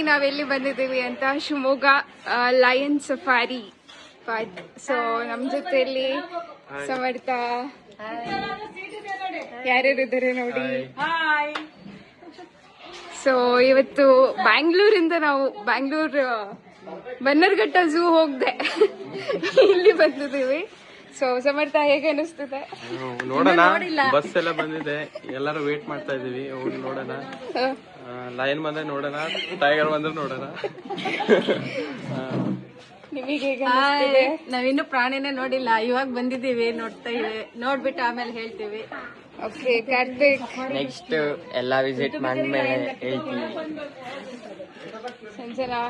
ನಾವೆಲ್ಲಿ ಬಂದಿದ್ದೀವಿ ಅಂತ, Shivamogga lion safari park. So ನಮ್ ಜೊತೆಯಲ್ಲಿ ಸಮರ್ಥ, ಯಾರ್ಯಾರಿದ್ದಾರೆ ನೋಡಿ. ಸೊ ಇವತ್ತು ಬ್ಯಾಂಗ್ಳೂರಿಂದ ನಾವು ಬನ್ನರ್ಘಟ್ಟ ಝೂ ಹೋಗ್ದೆ ಇಲ್ಲಿ ಬಂದಿದ್ದೀವಿ. ಸೊ ಸಮರ್ಥ, ಹೇಗೆ ಅನಿಸ್ತಿದೆ? ನೋಡೋಣ, ಬಸ್ ಎಲ್ಲ ಬಂದಿದೆ, ಎಲ್ಲರೂ ವೇಟ್ ಮಾಡ್ತಾ ಇದೀವಿ, ಹೋಗಿ ನೋಡೋಣ. ಲಯನ್ ಬಂದ್ರೆ ನೋಡೋಣ, ಟೈಗರ್ ಬಂದ್ರೆ ನೋಡೋಣ. ನಿಮಗೆ ಹೇಗೆ ಅನಿಸ್ತಿದೆ? ನಾವಿನ್ನು ಪ್ರಾಣಿನೇ ನೋಡಿಲ್ಲ, ಇವಾಗ ಬಂದಿದ್ದೀವಿ, ನೋಡ್ತಾ ಇವೆ, ನೋಡ್ಬಿಟ್ಟು ಆಮೇಲೆ ಹೇಳ್ತೀವಿ. ಓಕೆ ಕಾರ್ತಿಕ್, ನೆಕ್ಸ್ಟ್ ಎಲ್ಲ ವಿಸಿಟ್ ಮಾಡಿದ್ಮೇಲೆ ಹೇಳ್ತೀವಿ. ಸಂಜನಾ,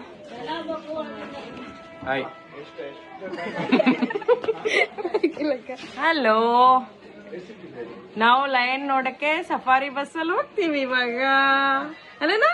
ಹಾಯ್. ಹಲೋ, ನಾವು ಲಯನ್ ನೋಡಕ್ಕೆ ಸಫಾರಿ ಬಸ್ಸಲ್ಲಿ ಹೋಗ್ತೀವಿ ಇವಾಗ, ಅಲ್ಲೇನಾ?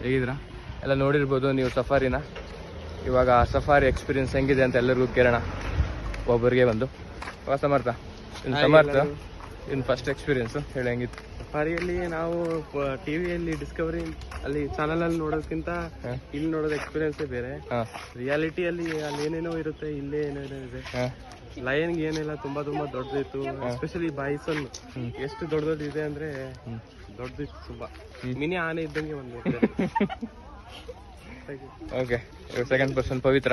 ಹೇಗಿದ್ದೀರಾ? ಎಲ್ಲ ನೋಡಿರ್ಬೋದು ನೀವು ಸಫಾರಿನ. ಇವಾಗ ಸಫಾರಿ ಎಕ್ಸ್ಪೀರಿಯನ್ಸ್ ಹೆಂಗಿದೆ ಅಂತ ಎಲ್ಲರಿಗೂ ಕೇಳೋಣ ಒಬ್ಬರಿಗೆ ಒಂದು. ಸಮರ್ಥ, ಇನ್ನು ಫಸ್ಟ್ ಎಕ್ಸ್ಪೀರಿಯನ್ಸ್ ಹೇಳಿ, ಹೆಂಗಿತ್ತು? ಸಫಾರಿಯಲ್ಲಿ ನಾವು ಟಿವಿಯಲ್ಲಿ ಡಿಸ್ಕವರಿ ಅಲ್ಲಿ ಚಾನಲ್ ಅಲ್ಲಿ ನೋಡೋದಕ್ಕಿಂತ ಇಲ್ಲಿ ನೋಡೋದು ಎಕ್ಸ್ಪೀರಿಯನ್ಸೇ ಬೇರೆ. ರಿಯಾಲಿಟಿಯಲ್ಲಿ ಅಲ್ಲಿ ಏನೇನೋ ಇರುತ್ತೆ, ಇಲ್ಲೇ ಏನೇನೋ ಇದೆ. ಲಯನ್ಗೆ ಏನಿಲ್ಲ, ತುಂಬಾ ದೊಡ್ಡದಿತ್ತು. ಎಸ್ಪೆಷಲಿ ಬಾಯ್ಸನ್ ಎಷ್ಟು ದೊಡ್ಡದಿದೆ ಅಂದ್ರೆ ದೊಡ್ಡದಿತ್ತು, ತುಂಬಾ ಮಿನಿ ಆನೆ ಇದ್ದಂಗೆ ಒಂದು. ಓಕೆ, ಸೆಕೆಂಡ್ ಪರ್ಸನ್ ಪವಿತ್ರ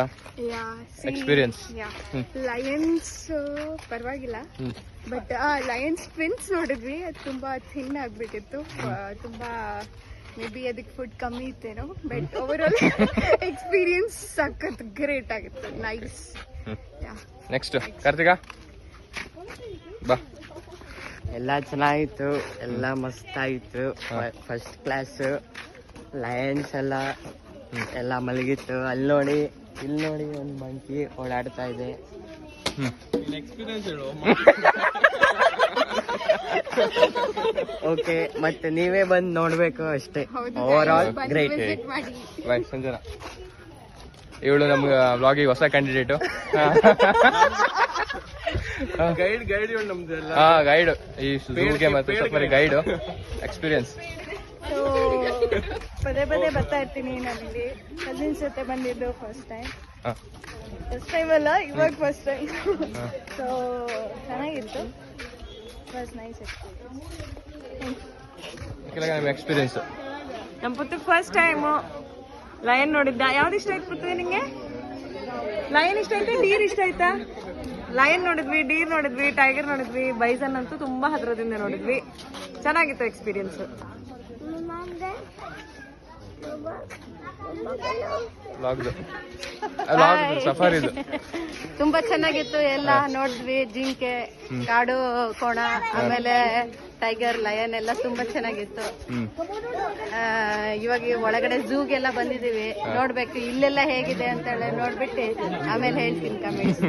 ಎಕ್ಸ್ಪೀರಿಯನ್ಸ್. ಲಯನ್ಸ್ ಪರವಾಗಿಲ್ಲ, ಬಟ್ ಲಯನ್ಸ್ ಟ್ವಿನ್ಸ್ ನೋಡಿದ್ವಿ, ಅದು ತುಂಬಾ ಥಿನ್ ಆಗ್ಬಿಟ್ಟಿತ್ತು. ತುಂಬಾ ಮೇ ಬಿ ಅದಕ್ಕೆ ಫುಡ್ ಕಮ್ಮಿ ಇತ್ತೇನೋ, ಬಟ್ ಓವರ್ ಆಲ್ ಎಕ್ಸ್ಪೀರಿಯನ್ಸ್ ಸಖತ್ ಗ್ರೇಟ್ ಆಗಿತ್ತು. ನೈಸ್. ನೆಕ್ಸ್ಟ್ ಕಾರ್ತಿಕ ಬಾ. ಎಲ್ಲ ಚೆನ್ನಾಗಿತ್ತು, ಎಲ್ಲ ಮಸ್ತ್ ಆಯಿತು. First class. ಲಯನ್ಸ್ ಎಲ್ಲ ಮಲಗಿತ್ತು. ಅಲ್ಲಿ ನೋಡಿ ಇಲ್ಲಿ ನೋಡಿ ಒಂದು ಮಂಕಿ ಓಡಾಡ್ತಾ ಇದೆ. ಓಕೆ, ಮತ್ತೆ ನೀವೇ ಬಂದು ನೋಡ್ಬೇಕು ಅಷ್ಟೇ. Overall great. Bye Sanjana. ಇವಳು ನಮ್ಗೆ ವ್ಲಾಗಿಗೆ ಹೊಸ ಕ್ಯಾಂಡಿಡೇಟು. ಗೈಡ್ ನಮ್ದೆಲ್ಲ. ಗೈಡ್, ಈ ಝೂಗೆ ಮತ್ತೆ ಸಫಾರಿ ಗೈಡು ಎಕ್ಸ್ಪೀರಿಯನ್ಸ್. ಸೊ ಪದೇ ಪದೇ ಬರ್ತಾ ಇರ್ತೀನಿ. ನಾನಿಲ್ಲಿ ಕಸಿನ್ಸ್ ಜೊತೆ ಬಂದಿದ್ದು ಫಸ್ಟ್ ಟೈಮ್ ಅಲ್ಲ, ಇವಾಗ ಫಸ್ಟ್ ಟೈಮ್. ಸೊ ಚೆನ್ನಾಗಿತ್ತು. ವಾಸ್ ನೈಸ್ ನಿಮ್ಮ ಎಕ್ಸ್ಪೀರಿಯನ್ಸ್. ನಮ್ಮ ಪುತ್ರ ಫಸ್ಟ್ ಟೈಮು ಲಯನ್ ನೋಡಿದ್ದ. ಯಾವ್ದು ಇಷ್ಟ ಆಯ್ತು ಪುತ್ರ ನಿಂಗೆ? ಲಯನ್ ಇಷ್ಟ ಆಯ್ತಾ, ಡೀರ್ ಇಷ್ಟ ಆಯ್ತಾ? ಲಯನ್ ನೋಡಿದ್ವಿ, ಡೀರ್ ನೋಡಿದ್ವಿ, ಟೈಗರ್ ನೋಡಿದ್ವಿ, ಬೈಸನ್ ಅಂತೂ ತುಂಬಾ ಹತ್ರದಿಂದ ನೋಡಿದ್ವಿ. ಚೆನ್ನಾಗಿತ್ತು ಎಕ್ಸ್ಪೀರಿಯನ್ಸ್. ಸಫಾರಿದು ತುಂಬಾ ಚೆನ್ನಾಗಿತ್ತು. ಎಲ್ಲ ನೋಡಿದ್ವಿ. ಜಿಂಕೆ, ಕಾಡು ಕೋಣ, ಆಮೇಲೆ ಟೈಗರ್, ಲಯನ್ ಎಲ್ಲ ತುಂಬಾ ಚೆನ್ನಾಗಿತ್ತು. ಇವಾಗ ಒಳಗಡೆ ಝೂಗೆಲ್ಲ ಬಂದಿದೀವಿ. ನೋಡ್ಬೇಕು ಇಲ್ಲೆಲ್ಲ ಹೇಗಿದೆ ಅಂತ ಹೇಳಿ ನೋಡ್ಬಿಟ್ಟು ಆಮೇಲೆ ಹೇಳ್ತೀನಿ ಕಮೆಂಟ್ಸ್.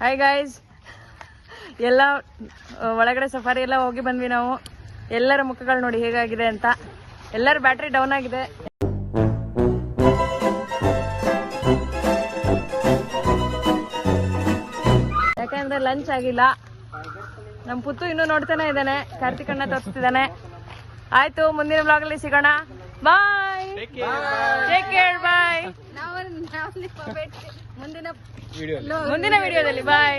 ಹಾಯ್ ಗಾಯ್ಸ್, ಎಲ್ಲ ಒಳಗಡೆ ಸಫಾರಿ ಎಲ್ಲ ಹೋಗಿ ಬಂದ್ವಿ ನಾವು. ಎಲ್ಲರ ಮುಖಗಳು ನೋಡಿ ಹೇಗಾಗಿದೆ ಅಂತ. ಎಲ್ಲರ ಬ್ಯಾಟ್ರಿ ಡೌನ್ ಆಗಿದೆ. ಯಾಕಂದ್ರೆ ಲಂಚ್ ಆಗಿಲ್ಲ. ನಮ್ ಪುತ್ತು ಇನ್ನೂ ನೋಡ್ತಾನೆ ಇದ್ದಾನೆ, ಕಾರ್ತಿಕ್ ಅಣ್ಣ ತೋರಿಸ್ತಿದ್ದಾನೆ. ಆಯ್ತು, ಮುಂದಿನ ಬ್ಲಾಗ್ ಅಲ್ಲಿ ಸಿಗೋಣ. ಬಾಯ್, ಟೇಕ್ ಕೇರ್, ಬಾಯ್. ಮುಂದಿನ ವಿಡಿಯೋದಲ್ಲಿ ಬಾಯ್.